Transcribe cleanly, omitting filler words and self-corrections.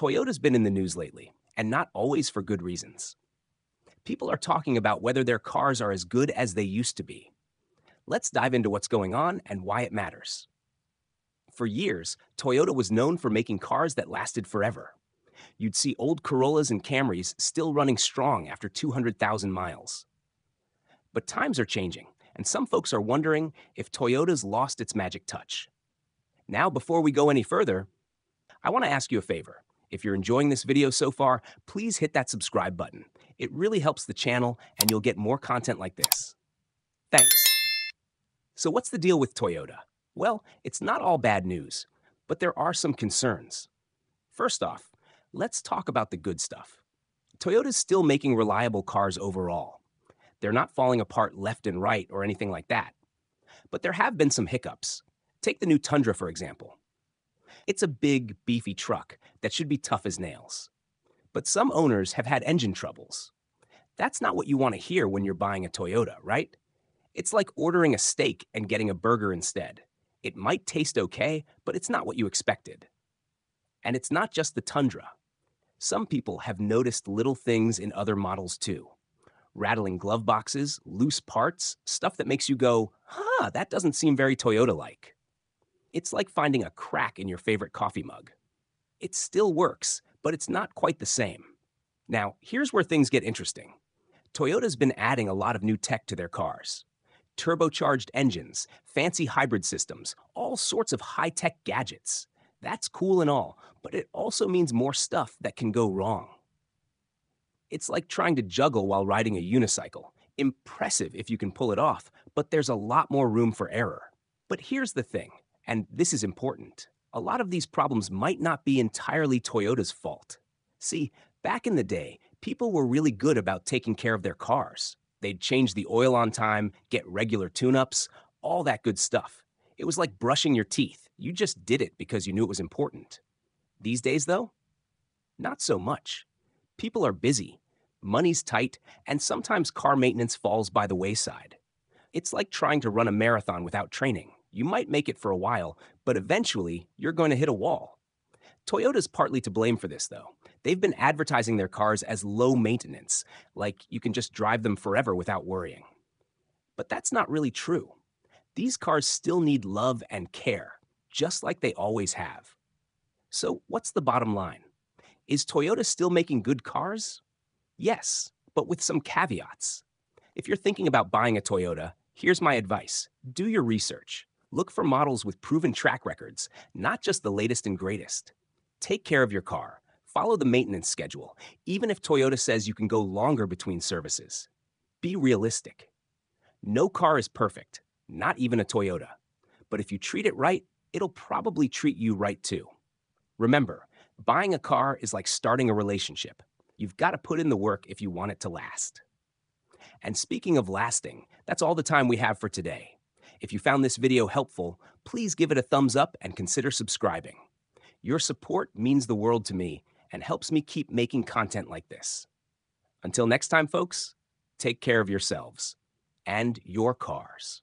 Toyota's been in the news lately, and not always for good reasons. People are talking about whether their cars are as good as they used to be. Let's dive into what's going on and why it matters. For years, Toyota was known for making cars that lasted forever. You'd see old Corollas and Camrys still running strong after 200,000 miles. But times are changing, and some folks are wondering if Toyota's lost its magic touch. Now, before we go any further, I want to ask you a favor. If you're enjoying this video so far, please hit that subscribe button. It really helps the channel, and you'll get more content like this. Thanks. So what's the deal with Toyota? Well, it's not all bad news, but there are some concerns. First off, let's talk about the good stuff. Toyota's still making reliable cars overall. They're not falling apart left and right or anything like that. But there have been some hiccups. Take the new Tundra, for example. It's a big, beefy truck that should be tough as nails. But some owners have had engine troubles. That's not what you want to hear when you're buying a Toyota, right? It's like ordering a steak and getting a burger instead. It might taste okay, but it's not what you expected. And it's not just the Tundra. Some people have noticed little things in other models too. Rattling glove boxes, loose parts, stuff that makes you go, that doesn't seem very Toyota-like. It's like finding a crack in your favorite coffee mug. It still works, but it's not quite the same. Now, here's where things get interesting. Toyota's been adding a lot of new tech to their cars. Turbocharged engines, fancy hybrid systems, all sorts of high-tech gadgets. That's cool and all, but it also means more stuff that can go wrong. It's like trying to juggle while riding a unicycle. Impressive if you can pull it off, but there's a lot more room for error. But here's the thing, and this is important. A lot of these problems might not be entirely Toyota's fault. See, back in the day, people were really good about taking care of their cars. They'd change the oil on time, get regular tune-ups, all that good stuff. It was like brushing your teeth. You just did it because you knew it was important. These days, though, not so much. People are busy, money's tight, and sometimes car maintenance falls by the wayside. It's like trying to run a marathon without training. You might make it for a while, but eventually you're going to hit a wall. Toyota's partly to blame for this, though. They've been advertising their cars as low maintenance, like you can just drive them forever without worrying. But that's not really true. These cars still need love and care, just like they always have. So what's the bottom line? Is Toyota still making good cars? Yes, but with some caveats. If you're thinking about buying a Toyota, here's my advice. Do your research. Look for models with proven track records, not just the latest and greatest. Take care of your car. Follow the maintenance schedule, even if Toyota says you can go longer between services. Be realistic. No car is perfect, not even a Toyota. But if you treat it right, it'll probably treat you right too. Remember, buying a car is like starting a relationship. You've got to put in the work if you want it to last. And speaking of lasting, that's all the time we have for today. If you found this video helpful, please give it a thumbs up and consider subscribing. Your support means the world to me and helps me keep making content like this. Until next time, folks, take care of yourselves and your cars.